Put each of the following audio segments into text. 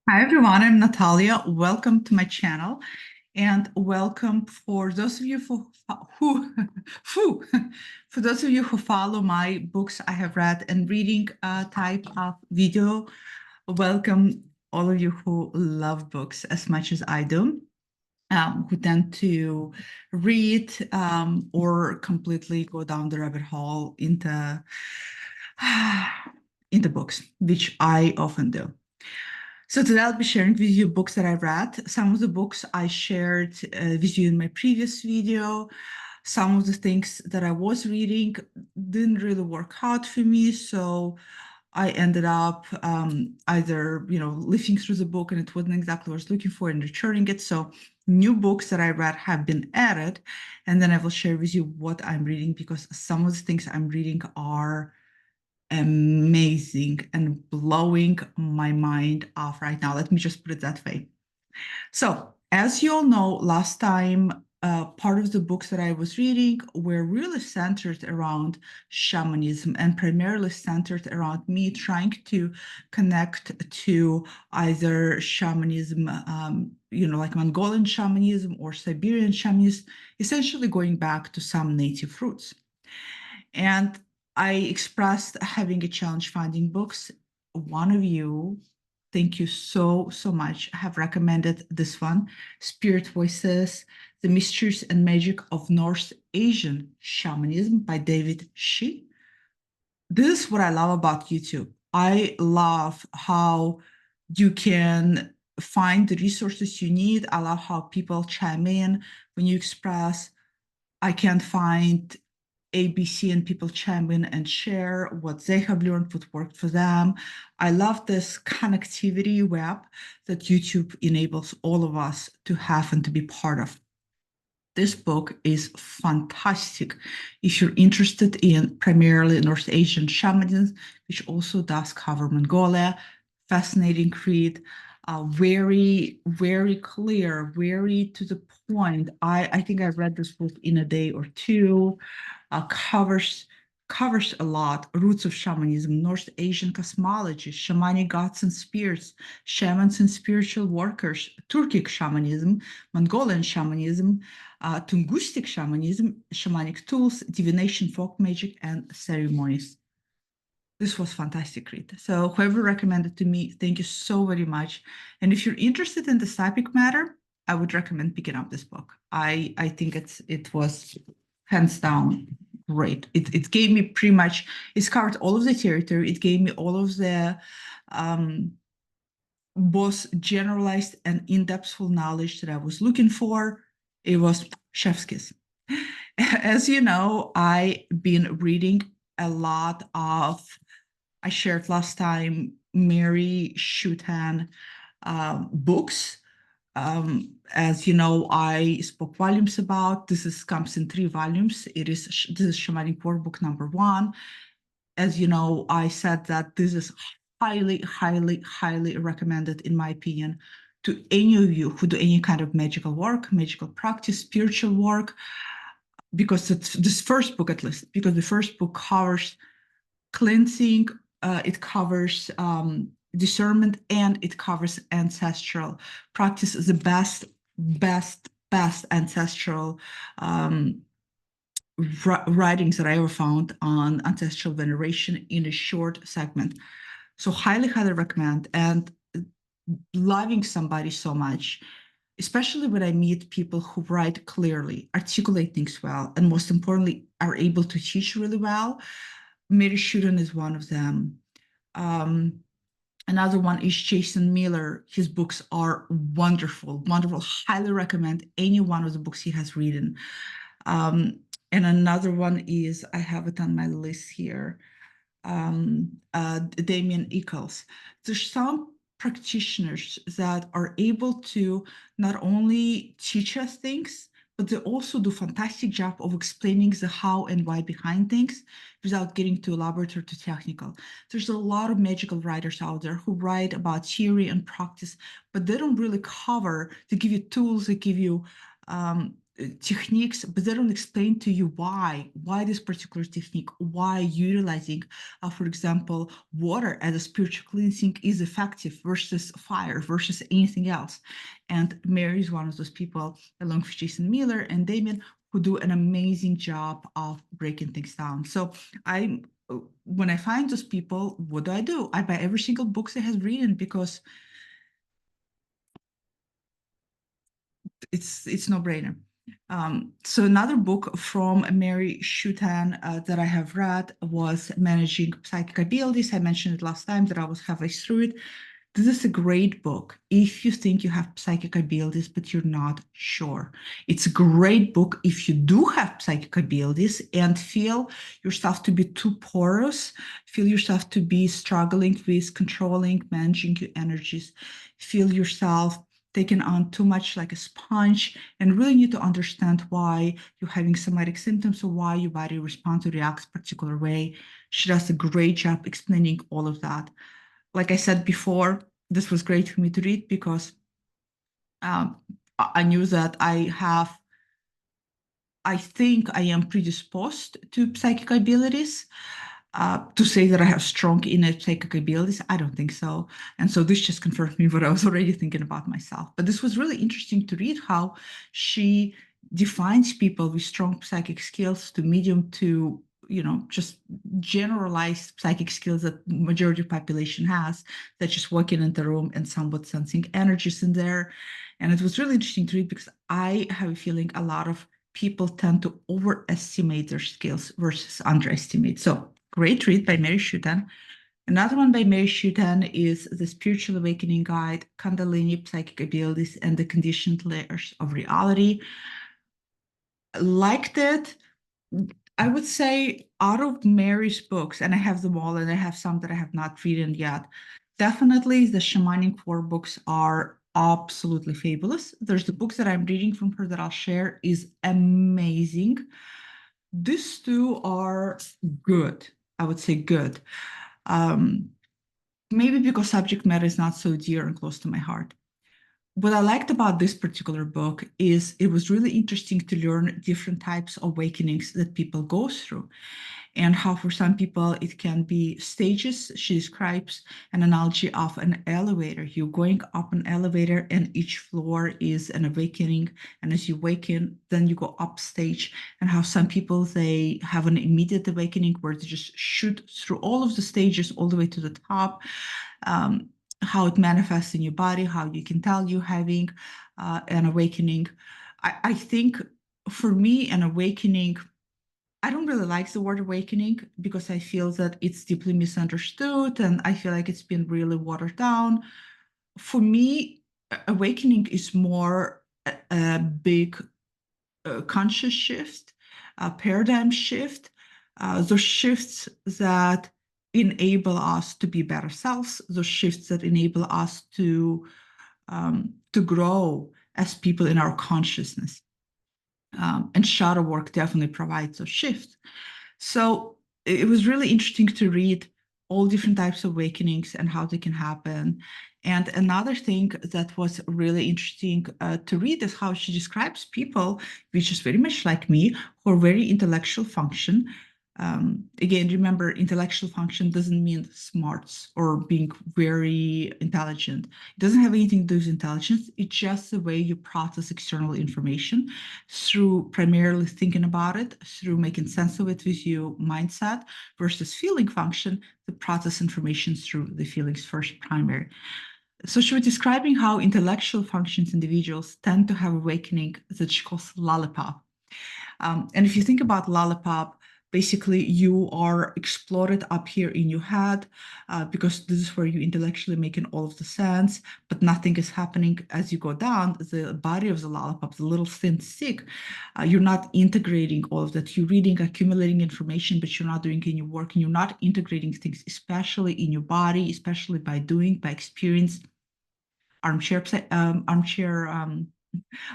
Hi everyone, I'm Natalia. Welcome to my channel, and welcome for those of you who, who for those of you who follow my books I have read and reading type of video. Welcome all of you who love books as much as I do, who tend to read or completely go down the rabbit hole into into books, which I often do. So today I'll be sharing with you books that I read. Some of the books I shared with you in my previous video. Some of the things that I was reading didn't really work out for me, so I ended up either lifting through the book and it wasn't exactly what I was looking for and returning it. So new books that I read have been added, and then I will share with you what I'm reading because some of the things I'm reading are amazing and blowing my mind off right now. Let me just put it that way. So, as you all know, last time, part of the books that I was reading were really centered around shamanism and primarily centered around me trying to connect to either shamanism, like Mongolian shamanism or Siberian shamanism, essentially going back to some native roots. And I expressed having a challenge finding books. One of you, thank you so, so much, have recommended this one, Spirit Voices, The Mysteries and Magic of North Asian Shamanism by David Shi. This is what I love about YouTube. I love how you can find the resources you need. I love how people chime in when you express, I can't find ABC, and people chime in and share what they have learned, what worked for them. I love this connectivity web that YouTube enables all of us to have and to be part of. This book is fantastic if you're interested in primarily North Asian shamanism, which also does cover Mongolia. Fascinating read, very, very clear, very to the point. I think I read this book in a day or two. Covers a lot: roots of shamanism, North Asian cosmology, shamanic gods and spirits, shamans and spiritual workers, Turkic shamanism, Mongolian shamanism, Tungusic shamanism, shamanic tools, divination, folk magic, and ceremonies. This was fantastic read. So whoever recommended to me, thank you so very much. And if you're interested in the subject matter, I would recommend picking up this book. I think it was hands down great. It gave me pretty much, it's covered all of the territory. It gave me all of the both generalized and in-depth full knowledge that I was looking for. It was chef's kiss. As you know, I've been reading a lot of, I shared last time, Mary Shutan books. As you know, I spoke volumes about. Comes in 3 volumes. This is Shamanic Workbook #1. As you know, I said that this is highly, highly, highly recommended, in my opinion, to any of you who do any kind of magical work, magical practice, spiritual work, because it's this first book, at least, because the first book covers cleansing, it covers discernment, and it covers ancestral practice, the best ancestral writings that I ever found on ancestral veneration in a short segment. So highly, highly recommend. And loving somebody so much, especially when I meet people who write clearly, articulate things well, and most importantly, are able to teach really well. Mary Shutan is one of them. Another one is Jason Miller. His books are wonderful, wonderful. Highly recommend any one of the books he has written. And another one is, I have it on my list here, Damien Echols. There's some practitioners that are able to not only teach us things, but they also do a fantastic job of explaining the how and why behind things without getting too elaborate or too technical. There's a lot of magical writers out there who write about theory and practice, but they don't really cover. They give you tools, they give you techniques, but they don't explain to you why this particular technique, why utilizing, for example, water as a spiritual cleansing is effective versus fire versus anything else. And Mary is one of those people, along with Jason Miller and Damien, who do an amazing job of breaking things down. So when I find those people, what do? I buy every single book they have written, because it's no brainer. So another book from Mary Shutan that I have read was Managing Psychic Abilities. I mentioned it last time that I was halfway through it. This is a great book if you think you have psychic abilities, but you're not sure. It's a great book if you do have psychic abilities and feel yourself to be too porous, feel yourself to be struggling with controlling, managing your energies, feel yourself taken on too much like a sponge, and really need to understand why you're having somatic symptoms or why your body responds or reacts a particular way. She does a great job explaining all of that. Like I said before, this was great for me to read because I knew that I think I am predisposed to psychic abilities. To say that I have strong innate psychic abilities, I don't think so. And so this just confirmed me what I was already thinking about myself. But this was really interesting to read how she defines people with strong psychic skills to medium to, just generalized psychic skills that majority of population has, that just walking in the room and somewhat sensing energies in there. And it was really interesting to read because I have a feeling a lot of people tend to overestimate their skills versus underestimate. So great read by Mary Shutan. Another one by Mary Shutan is The Spiritual Awakening Guide, Kundalini, Psychic Abilities, and the Conditioned Layers of Reality. Liked it. I would say out of Mary's books, and I have them all, and I have some that I have not read yet, definitely the Shamanic workbooks are absolutely fabulous. There's the books that I'm reading from her that I'll share is amazing. These two are good. I would say good. Maybe because subject matter is not so dear and close to my heart. What I liked about this particular book is it was really interesting to learn different types of awakenings that people go through, and how for some people it can be stages. She describes an analogy of an elevator. You're going up an elevator and each floor is an awakening. And as you awaken, then you go up stage, and how some people, they have an immediate awakening where they just shoot through all of the stages all the way to the top. How it manifests in your body, how you can tell you're having an awakening. I think for me, an awakening, I don't really like the word awakening because I feel that it's deeply misunderstood and I feel like it's been really watered down. For me, awakening is more a big conscious shift, a paradigm shift, those shifts that enable us to be better selves, those shifts that enable us to grow as people in our consciousness. And shadow work definitely provides those shifts. So it was really interesting to read all different types of awakenings and how they can happen. And another thing that was really interesting to read is how she describes people, which is very much like me, who are very intellectual function. Again, remember, intellectual function doesn't mean smarts or being very intelligent. It doesn't have anything to do with intelligence. It's just the way you process external information through primarily thinking about it, through making sense of it with your mindset, versus feeling function, the process information through the feelings first, primary. So she was describing how intellectual functions individuals tend to have awakening that she calls lollipop. And if you think about lollipop, basically you are exploded up here in your head because this is where you intellectually making all of the sense, but nothing is happening as you go down the body of the lollipop, the little thin stick. You're not integrating all of that. You're reading, accumulating information, but you're not doing any work, and you're not integrating things, especially in your body, especially by doing, by experience.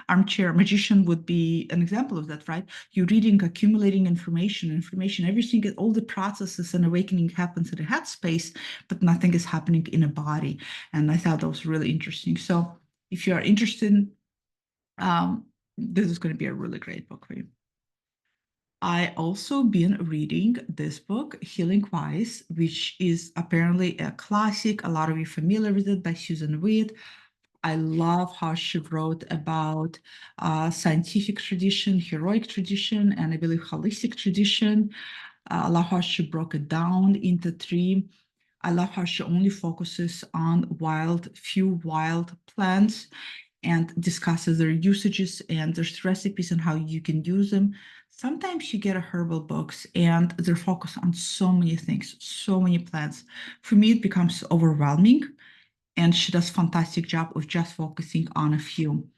Armchair magician would be an example of that, right? You're reading, accumulating information, everything, all the processes and awakening happens in a head space, but nothing is happening in a body. And I thought that was really interesting. So if you are interested, this is going to be a really great book for you. I also been reading this book, Healing Wise, which is apparently a classic. A lot of you are familiar with it, by Susan S. I love how she wrote about scientific tradition, heroic tradition, and I believe holistic tradition. I love how she broke it down into three. I love how she only focuses on few wild plants and discusses their usages and there's recipes and how you can use them. Sometimes you get a herbal books and they're focused on so many things, so many plants. For me, it becomes overwhelming, and she does a fantastic job of just focusing on a few.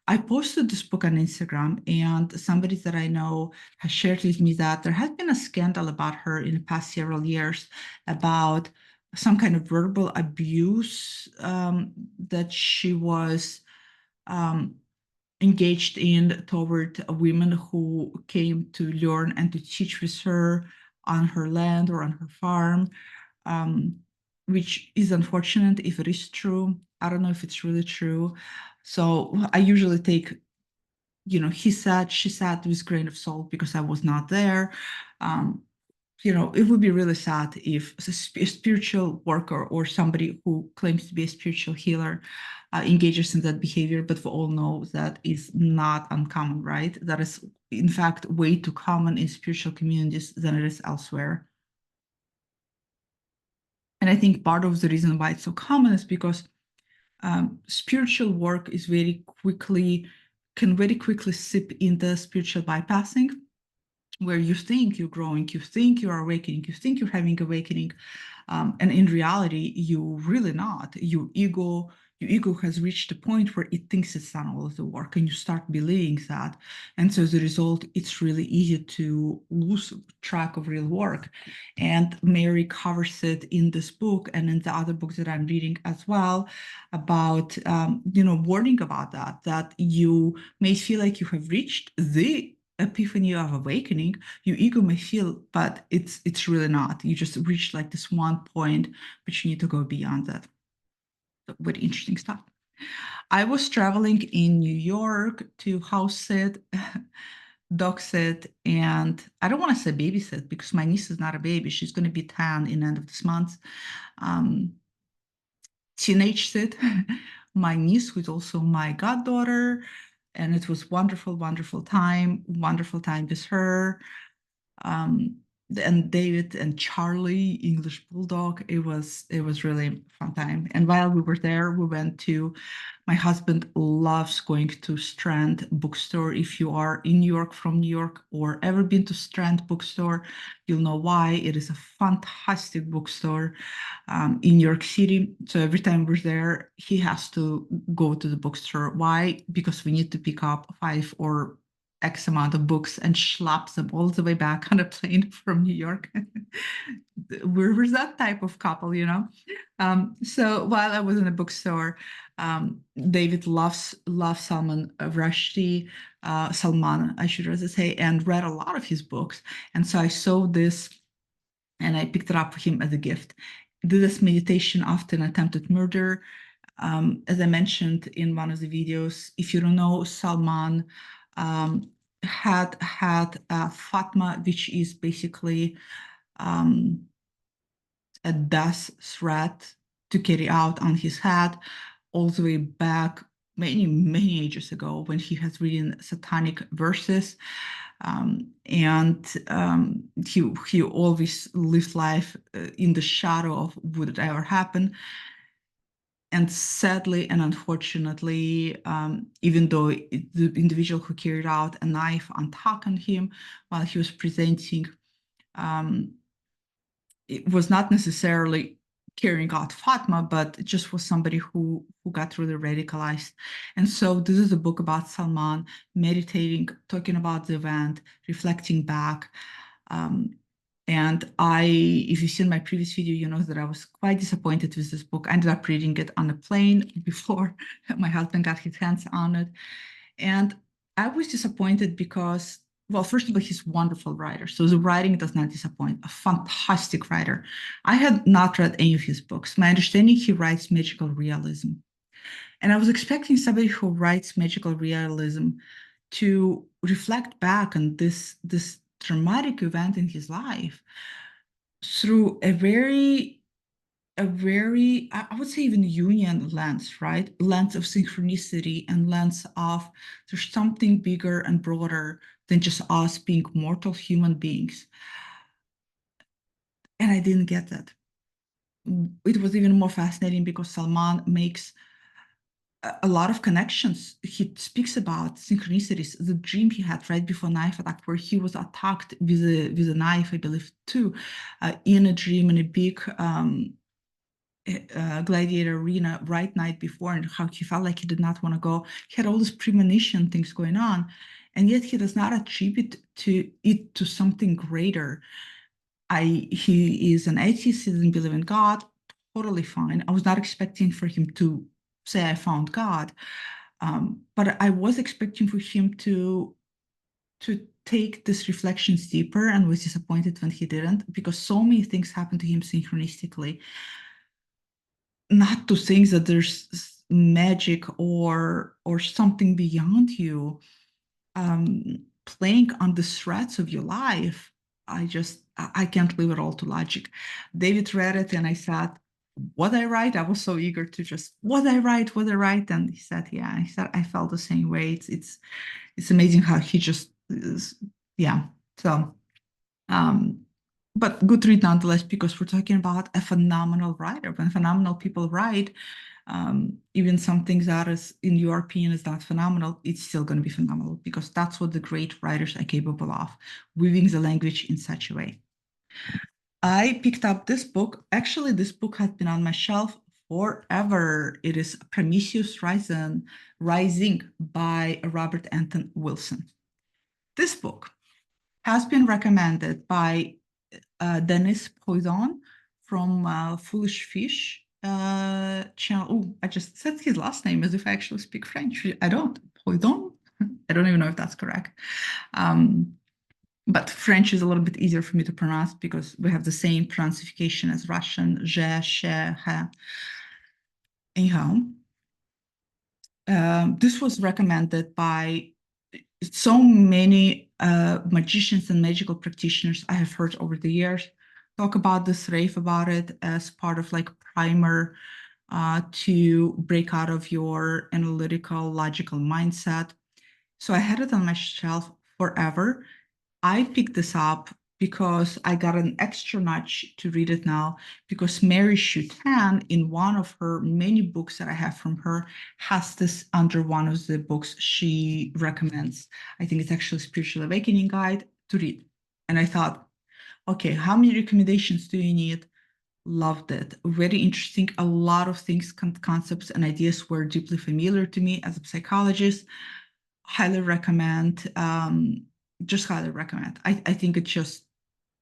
I posted this book on Instagram, and somebody that I know has shared with me that there has been a scandal about her in the past several years about some kind of verbal abuse that she was um, engaged in toward women who came to learn and to teach with her on her land or on her farm, um, which is unfortunate if it is true. I don't know if it's really true. So I usually take, he said, she said with grain of salt because I was not there. Um, it would be really sad if a spiritual worker or somebody who claims to be a spiritual healer engages in that behavior, but we all know that is not uncommon, right? That is, in fact, way too common in spiritual communities than it is elsewhere. And I think part of the reason why it's so common is because spiritual work can very quickly sip into spiritual bypassing, where you think you're growing, you think you're awakening, you think you're having awakening, and in reality, you're really not. Your ego has reached a point where it thinks it's done all of the work, and you start believing that. And so as a result, it's really easy to lose track of real work. And Mary covers it in this book and in the other books that I'm reading as well about, warning about that you may feel like you have reached the epiphany of awakening, your ego may feel, but it's really not. You just reached like this one point, but you need to go beyond that. So very interesting stuff. I was traveling in New York to house sit, dog sit, and I don't want to say babysit because my niece is not a baby. She's going to be 10 in the end of this month. Um, Teenage sit, my niece, who's also my goddaughter, and it was wonderful time with her. um, and David and Charlie, English Bulldog. It was really a fun time. And while we were there, we went to, my husband loves going to Strand bookstore. If you are in New York, from New York, or ever been to Strand bookstore, you'll know why. It is a fantastic bookstore in New York City. So every time we're there, he has to go to the bookstore. Why? Because we need to pick up 5 or X amount of books and schlep them all the way back on a plane from New York. We're that type of couple, So while I was in a bookstore, David loves Salman Rushdie, Salman, I should rather say, and read a lot of his books. And so I saw this and I picked it up for him as a gift. Did this meditation after an attempted murder. As I mentioned in one of the videos, if you don't know, Salman had Fatma, which is basically a death threat to carry out on his head, all the way back many ages ago when he has written satanic verses. He always lived life in the shadow of would it ever happen. And sadly and unfortunately, even though the individual who carried out a knife attack on him while he was presenting, it was not necessarily carrying out Fatma, but it just was somebody who got really radicalized. And so this is a book about Salman meditating, talking about the event, reflecting back. And if you've seen my previous video, you know that I was quite disappointed with this book. I ended up reading it on a plane before my husband got his hands on it. And I was disappointed because, well, first of all, he's a wonderful writer. So the writing does not disappoint, a fantastic writer. I had not read any of his books. My understanding, he writes magical realism. And I was expecting somebody who writes magical realism to reflect back on this traumatic event in his life through a very, I would say even Jungian lens, right? Lens of synchronicity and lens of there's something bigger and broader than just us being mortal human beings. And I didn't get that. It was even more fascinating because Salman makes a lot of connections. He speaks about synchronicities, the dream he had right before knife attack, where he was attacked with a knife, I believe, too, in a dream in a big gladiator arena right night before, and how he felt like he did not want to go. He had all these premonition things going on, and yet he does not attribute it to something greater. He is an atheist, he doesn't believe in God, totally fine. I was not expecting for him to say I found God, but I was expecting for him to take these reflections deeper, and was disappointed when he didn't, because so many things happened to him synchronistically. Not to think that there's magic or something beyond you playing on the threads of your life. I can't leave it all to logic. David read it and I thought, what I write? I was so eager to just what I write. And he said, yeah. He said, I felt the same way. It's amazing how he just is, yeah. So but good read nonetheless, because we're talking about a phenomenal writer. When phenomenal people write, even some things that is, in your opinion, is not phenomenal, it's still going to be phenomenal, because that's what the great writers are capable of, weaving the language in such a way. I picked up this book. Actually, this book has been on my shelf forever. It is Prometheus Rising by Robert Anton Wilson. This book has been recommended by Dennis Poisson from Foolish Fish channel. Oh, I just said his last name as if I actually speak French. I don't. Poisson? I don't even know if that's correct. But French is a little bit easier for me to pronounce because we have the same pronunciation as Russian. Je, she, he. Anyhow, this was recommended by so many magicians and magical practitioners I have heard over the years talk about this, rave about it as part of like primer to break out of your analytical, logical mindset. So I had it on my shelf forever. I picked this up because I got an extra nudge to read it now, because Mary Shutan, in one of her many books that I have from her, has this under one of the books she recommends. I think it's actually Spiritual Awakening Guide to read. And I thought, okay, how many recommendations do you need? Loved it. Very interesting. A lot of things, concepts and ideas were deeply familiar to me as a psychologist. Highly recommend. Just highly recommend. I think it's just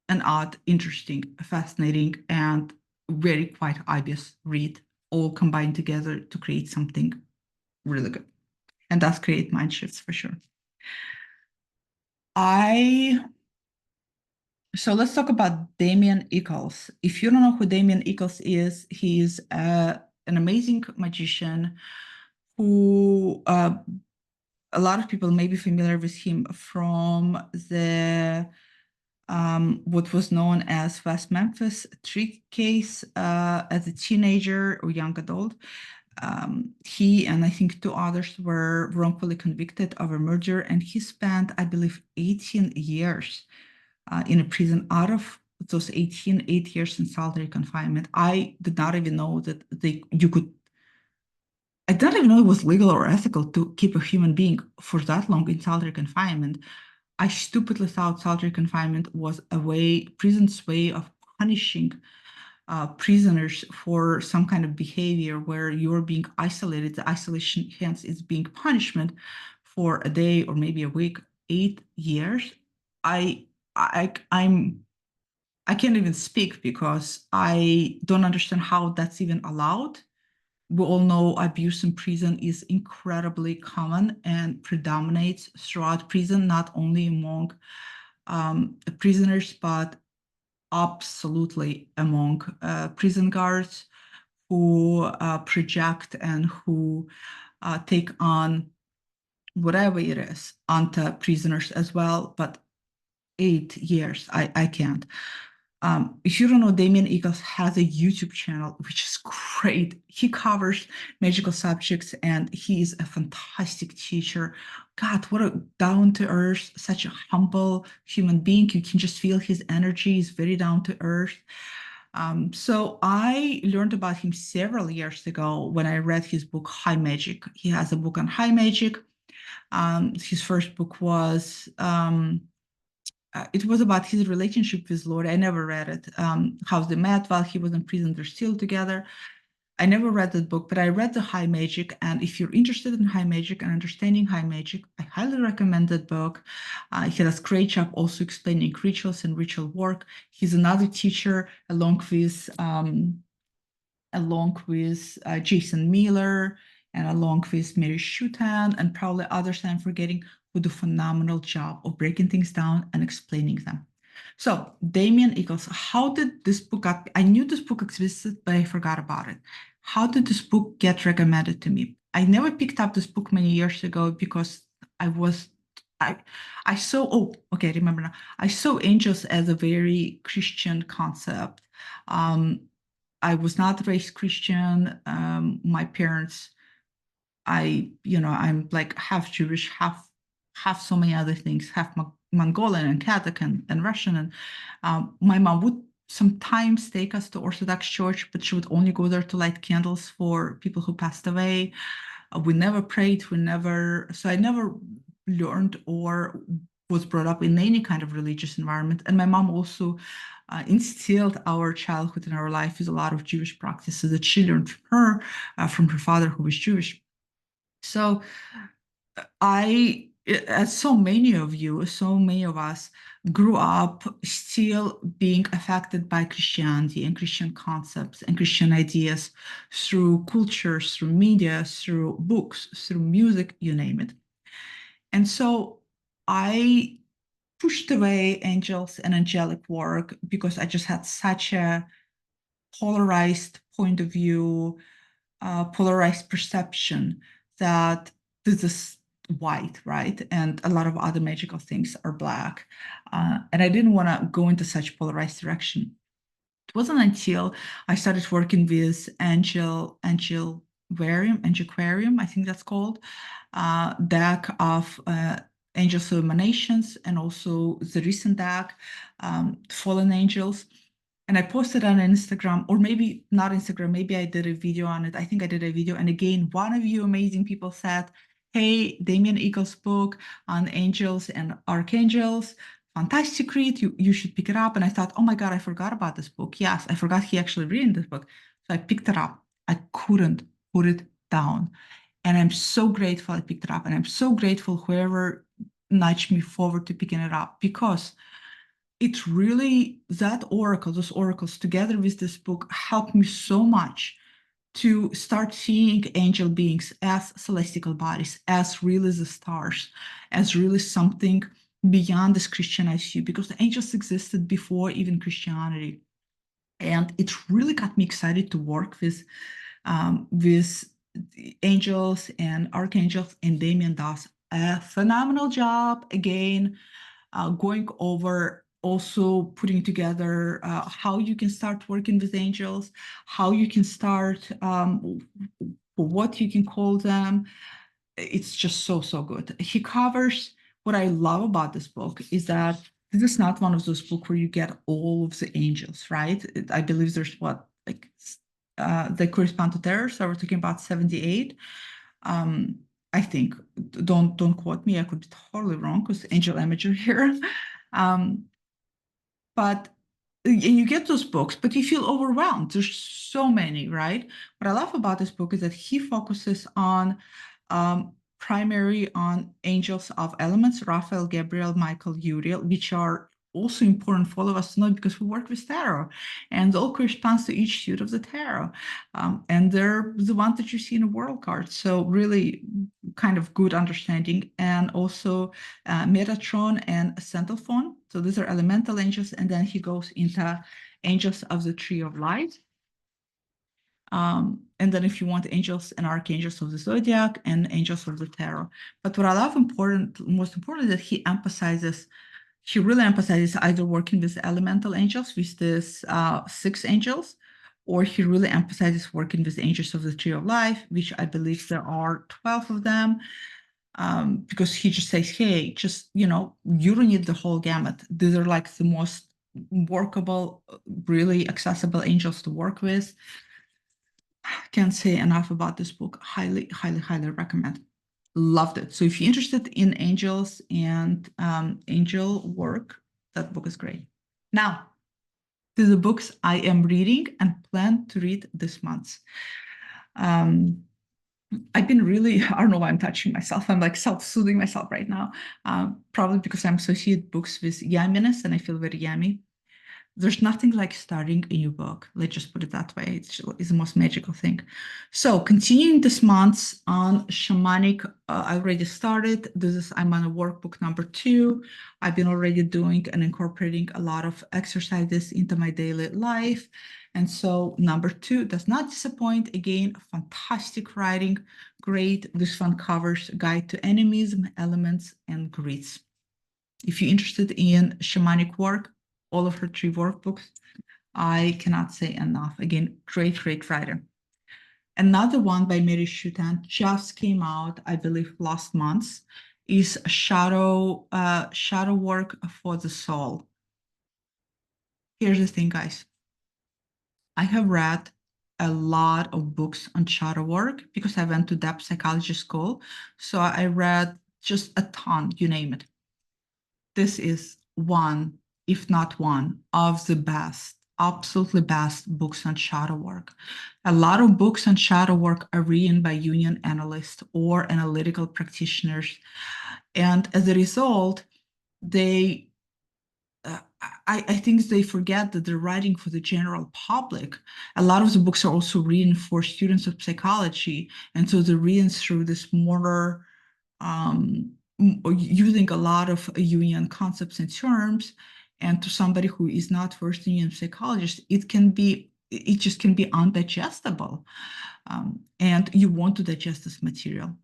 an odd, interesting, fascinating, and very quite obvious read, all combined together to create something really good. And does create mind shifts for sure. So let's talk about Damien Echols. If you don't know who Damien Echols is, he is an amazing magician who a lot of people may be familiar with him from the what was known as West Memphis trick case as a teenager or young adult. He and I think two others were wrongfully convicted of a murder, and he spent, I believe, 18 years in a prison. Out of those 18, 8 years in solitary confinement. I did not even know that I didn't even know it was legal or ethical to keep a human being for that long in solitary confinement. I stupidly thought solitary confinement was prison's way of punishing prisoners for some kind of behavior where you're being isolated. The isolation hence is being punishment for a day or maybe a week. 8 years. I can't even speak because I don't understand how that's even allowed. We all know abuse in prison is incredibly common and predominates throughout prison, not only among prisoners, but absolutely among prison guards who project and who take on whatever it is, onto prisoners as well, but 8 years, I can't. If you don't know, Damien Echols has a YouTube channel, which is great. He covers magical subjects and he is a fantastic teacher. God, what a down to earth, such a humble human being. You can just feel his energy is very down to earth. So I learned about him several years ago when I read his book, High Magic. He has a book on high magic. His first book was it was about his relationship with Lord. I never read it. How they met while he was in prison, they're still together. I never read that book, but I read the High Magic. And if you're interested in high magic and understanding high magic, I highly recommend that book. He does a great job also explaining rituals and ritual work. He's another teacher along with Jason Miller and along with Mary Shutan and probably others I'm forgetting, who do a phenomenal job of breaking things down and explaining them. So Damien Echols, how did this book got, I knew this book existed, but I forgot about it. How did this book get recommended to me? I never picked up this book many years ago because I saw, oh, okay, remember now. I saw angels as a very Christian concept. Um, I was not raised Christian. My parents, I'm like half Jewish, half so many other things, half Mongolian and Kazakh and Russian. And my mom would sometimes take us to Orthodox church, but she would only go there to light candles for people who passed away. We never prayed. So I never learned or was brought up in any kind of religious environment. And my mom also instilled our childhood in our life with a lot of Jewish practices that she learned from her father, who was Jewish. So as so many of you, so many of us grew up still being affected by Christianity and Christian concepts and Christian ideas through cultures, through media, through books, through music, you name it. And so I pushed away angels and angelic work because I just had such a polarized point of view, polarized perception that this is white, right? And a lot of other magical things are black. And I didn't want to go into such polarized direction. It wasn't until I started working with Angelquarium, I think that's called, deck of angels illuminations, and also the recent deck, Fallen Angels. And I posted on Instagram, or maybe not Instagram, maybe I did a video on it. I think I did a video. And again, one of you amazing people said, hey, Damien Echols' book on angels and archangels, fantastic read. You should pick it up. And I thought, oh my God, I forgot about this book. Yes, I forgot he actually read this book. So I picked it up. I couldn't put it down. And I'm so grateful I picked it up. And I'm so grateful whoever nudged me forward to picking it up, because it really, those oracles together with this book helped me so much to start seeing angel beings as celestial bodies, as really the stars, as really something beyond this Christianized view, because the angels existed before even Christianity. And it really got me excited to work with angels and archangels, and Damien does a phenomenal job again, going over also putting together how you can start working with angels, how you can start, what you can call them. It's just so good. He covers, what I love about this book is that this is not one of those books where you get all of the angels, right? I believe there's they correspond to terror. So we're talking about 78. I think, don't quote me, I could be totally wrong because angel imagery here. But you get those books, but you feel overwhelmed. There's so many, right? What I love about this book is that he focuses on primary on angels of elements, Raphael, Gabriel, Michael, Uriel, which are also important for all of us to know because we work with tarot, and all corresponds to each suit of the tarot. And they're the ones that you see in a world card. So really kind of good understanding. And also Metatron and Centelphon. So these are elemental angels. And then he goes into angels of the tree of light. And then if you want angels and archangels of the zodiac and angels of the tarot. But what I love most important is that he really emphasizes either working with elemental angels, with this 6 angels, or he really emphasizes working with angels of the tree of life, which I believe there are 12 of them, because he just says, hey, just, you don't need the whole gamut. These are like the most workable, really accessible angels to work with. Can't say enough about this book. Highly, highly, highly recommend. Loved it. So if you're interested in angels and angel work, that book is great. Now, to the books I am reading and plan to read this month. I've been really, I don't know why I'm touching myself. I'm like self-soothing myself right now. Probably because I'm associated books with yumminess and I feel very yummy. There's nothing like starting a new book. Let's just put it that way. It's the most magical thing. So continuing this month on Shamanic, I already started. I'm on a workbook number 2. I've been already doing and incorporating a lot of exercises into my daily life. And so number 2 does not disappoint. Again, fantastic writing, great. This one covers Guide to Animism, Elements, and Grids. If you're interested in shamanic work, all of her 3 workbooks, I cannot say enough. Again, great, great writer. Another one by Mary Shutan just came out, I believe, last month, is shadow work for the soul. Here's the thing, guys. I have read a lot of books on shadow work because I went to depth psychology school. So I read just a ton, you name it. This is one, if not one, of the best, absolutely best books on shadow work. A lot of books on shadow work are written by Jungian analysts or analytical practitioners. And as a result, I think they forget that they're writing for the general public. A lot of the books are also written for students of psychology. And so they're written through this more using a lot of Jungian concepts and terms, and to somebody who is not versed in Jungian psychologist, it just can be undigestible, and you want to digest this material.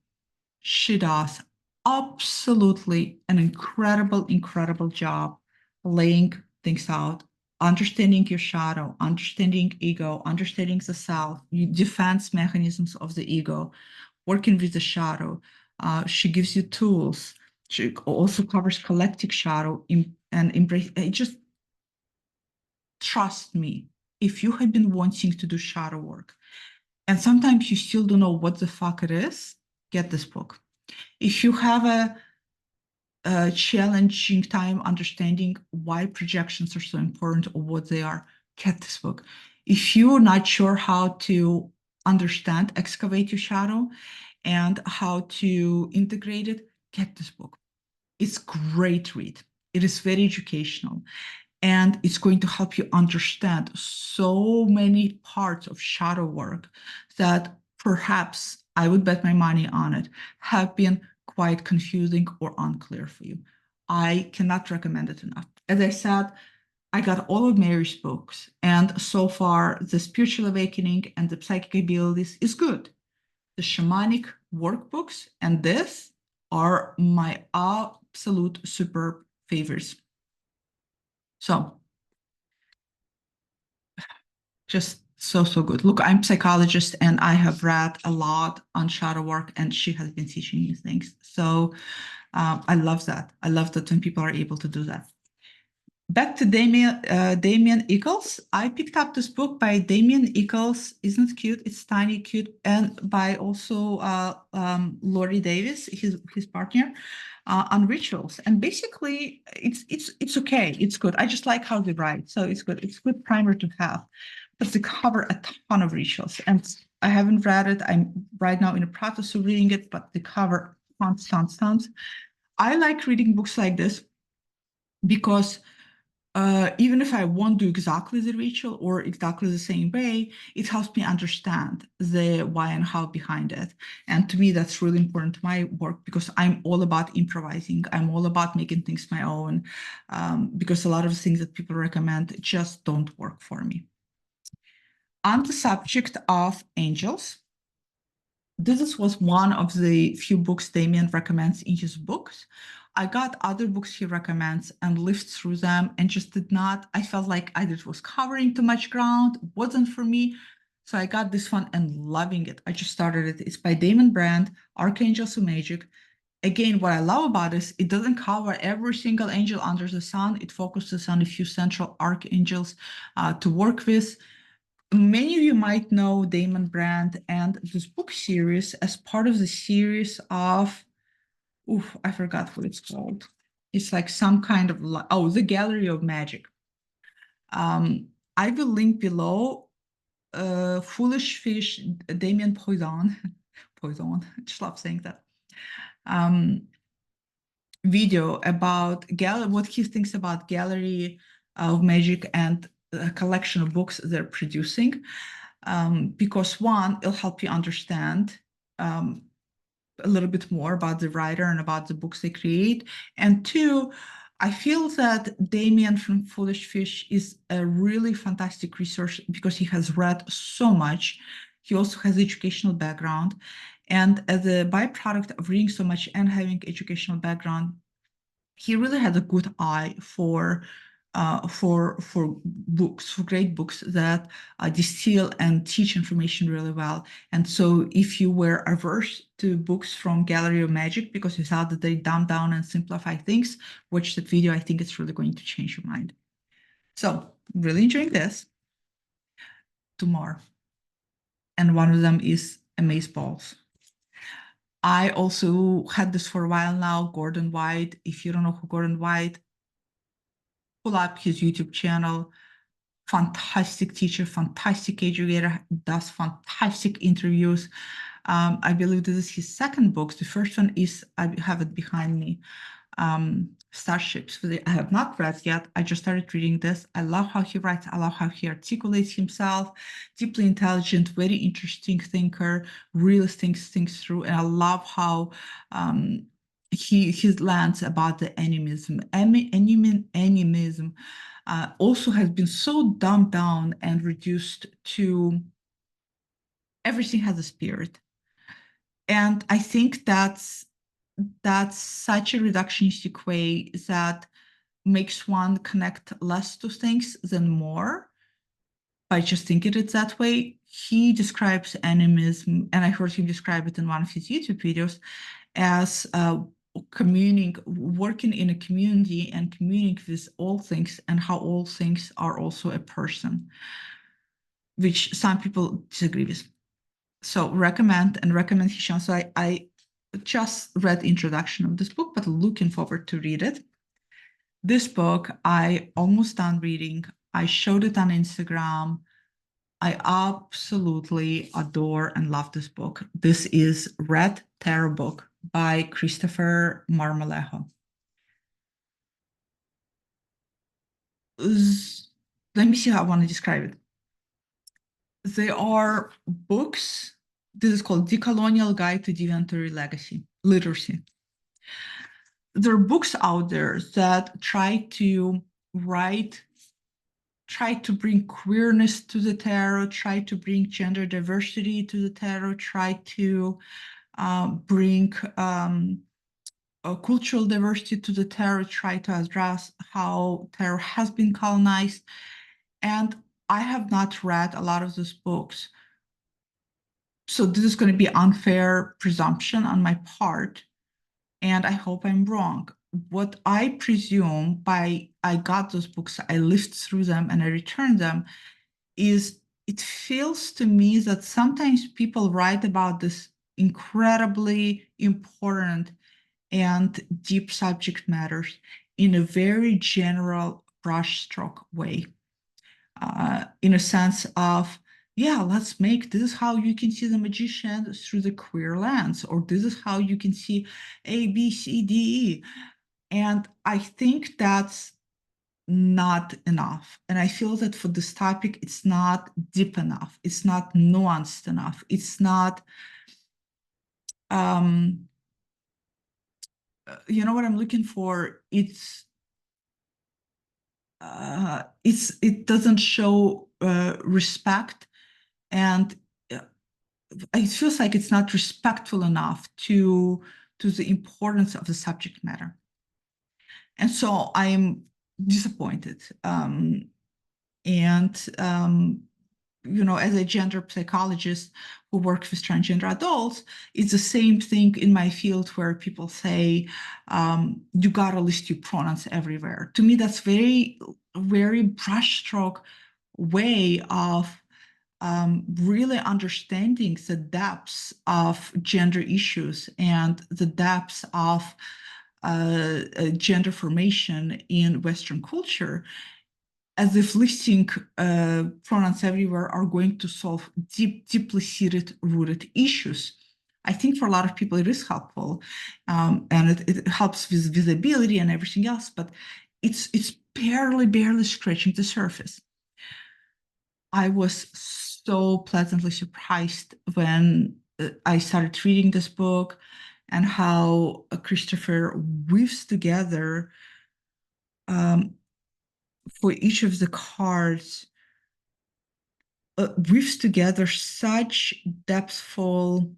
She does absolutely an incredible job laying things out, understanding your shadow, understanding ego, understanding the self, defense mechanisms of the ego, working with the shadow. She gives you tools. She also covers collective shadow and embrace. Just trust me, if you have been wanting to do shadow work and sometimes you still don't know what the fuck it is, get this book. If you have a challenging time understanding why projections are so important or what they are, get this book. If you're not sure how to understand, excavate your shadow, and how to integrate it, get this book. It's great read. It is very educational, and it's going to help you understand so many parts of shadow work that perhaps, I would bet my money on it, have been quite confusing or unclear for you. I cannot recommend it enough. As I said, I got all of Mary's books, and so far, the Spiritual Awakening and the Psychic Abilities is good. The Shamanic workbooks and this are my absolute superb favorites. So just so good. Look, I'm a psychologist and I have read a lot on shadow work, and she has been teaching me things. So I love that. I love that when people are able to do that. Back to Damien Echols. I picked up this book by Damien Echols. Isn't it cute? It's tiny, cute, and by also Lori Davis, his partner, on rituals. And basically, it's okay. It's good. I just like how they write, so it's good. It's a good primer to have. But they cover a ton of rituals, and I haven't read it. I'm right now in the process of reading it, but they cover tons. I like reading books like this because even if I won't do exactly the ritual or exactly the same way, it helps me understand the why and how behind it. And to me, that's really important to my work because I'm all about improvising. I'm all about making things my own, because a lot of things that people recommend just don't work for me. On the subject of angels, this was one of the few books Damien recommends in his books. I got other books he recommends and lived through them and just did not. I felt like either it was covering too much ground, wasn't for me. So I got this one and loving it. I just started it. It's by Damon Brand, Archaengels and Magick. Again, what I love about this, it doesn't cover every single angel under the sun. It focuses on a few central archangels to work with. Many of you might know Damon Brand and this book series as part of the series of, I forgot what it's called. It's like some kind of, the Gallery of Magic. I will link below Foolish Fish, Damien Poison, Poison, I just love saying that, video about what he thinks about Gallery of Magic and a collection of books they're producing. Because one, it'll help you understand a little bit more about the writer and about the books they create. And two, I feel that Damien from Foolish Fish is a really fantastic resource because he has read so much. He also has educational background. And as a byproduct of reading so much and having educational background, he really had a good eye for books, for great books that distill and teach information really well. And so if you were averse to books from Gallery of Magic because you thought that they dumb down and simplify things, watch that video. I think it's really going to change your mind. So really enjoying this. Two more. And one of them is Amazeballs. I also had this for a while now, Gordon White. If you don't know who Gordon White, pull up his YouTube channel. Fantastic teacher, fantastic educator, does fantastic interviews. I believe this is his second book. The first one is, I have it behind me, Starships. I have not read yet. I just started reading this. I love how he writes. I love how he articulates himself. Deeply intelligent, very interesting thinker, really thinks things through. And I love how his lands about the animism. Animism also has been so dumbed down and reduced to everything has a spirit. And I think that's such a reductionistic way that makes one connect less to things than more by just thinking it that way. He describes animism, and I heard him describe it in one of his YouTube videos, as working in a community and communing with all things, and how all things are also a person, which some people disagree with. So recommend Hisham. So I just read the introduction of this book, but looking forward to read it. This book, I almost done reading. I showed it on Instagram. I absolutely adore and love this book. This is Red Tarot Book by Christopher Marmolejo. Let me see how I want to describe it. They are books. This is called Decolonial Guide to Deviantary Literacy. There are books out there that try to bring queerness to the tarot, try to bring gender diversity to the tarot, try to bring cultural diversity to the tarot, try to address how tarot has been colonized. And I have not read a lot of those books. So this is going to be unfair presumption on my part, and I hope I'm wrong. What I presume by I got those books, I lived through them and I returned them, is it feels to me that sometimes people write about this incredibly important and deep subject matters in a very general brushstroke way, in a sense of, yeah, let's make this is how you can see the magician through the queer lens, or this is how you can see A, B, C, D, E. And I think that's not enough. And I feel that for this topic, it's not deep enough. It's not nuanced enough. It's not, you know what I'm looking for? It doesn't show respect And it feels like it's not respectful enough to the importance of the subject matter. And so I'm disappointed. As a gender psychologist who works with transgender adults, it's the same thing in my field where people say, you gotta list your pronouns everywhere. To me, that's very, very brushstroke way of really understanding the depths of gender issues and the depths of gender formation in Western culture, as if listing pronouns everywhere are going to solve deeply rooted issues. I think for a lot of people it is helpful, and it helps with visibility and everything else, but it's barely scratching the surface. I was so pleasantly surprised when I started reading this book and how Christopher weaves together for each of the cards, weaves together such depthful,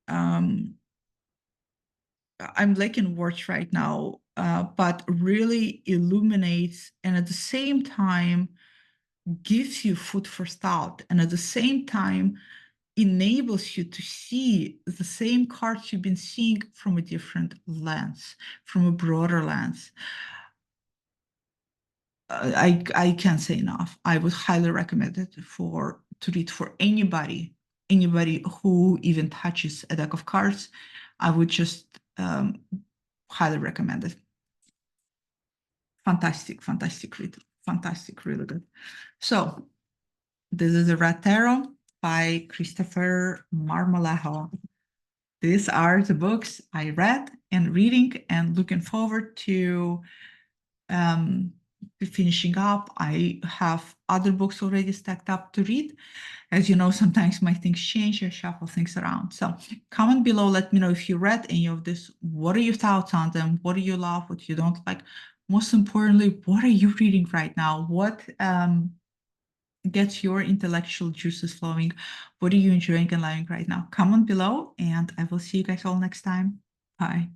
I'm lacking words right now, but really illuminates and at the same time gives you food for thought, and at the same time enables you to see the same cards you've been seeing from a different lens, from a broader lens. I can't say enough. I would highly recommend it to read for anybody who even touches a deck of cards. I would just highly recommend it. Fantastic read. Fantastic, really good. So this is a Red Tarot by Christopher Marmolejo. These are the books I read and reading and looking forward to finishing up. I have other books already stacked up to read. As you know, sometimes my things change, I shuffle things around. So comment below, let me know if you read any of this. What are your thoughts on them? What do you love? What you don't like? Most importantly, what are you reading right now? What gets your intellectual juices flowing? What are you enjoying and loving right now? Comment below, and I will see you guys all next time. Bye.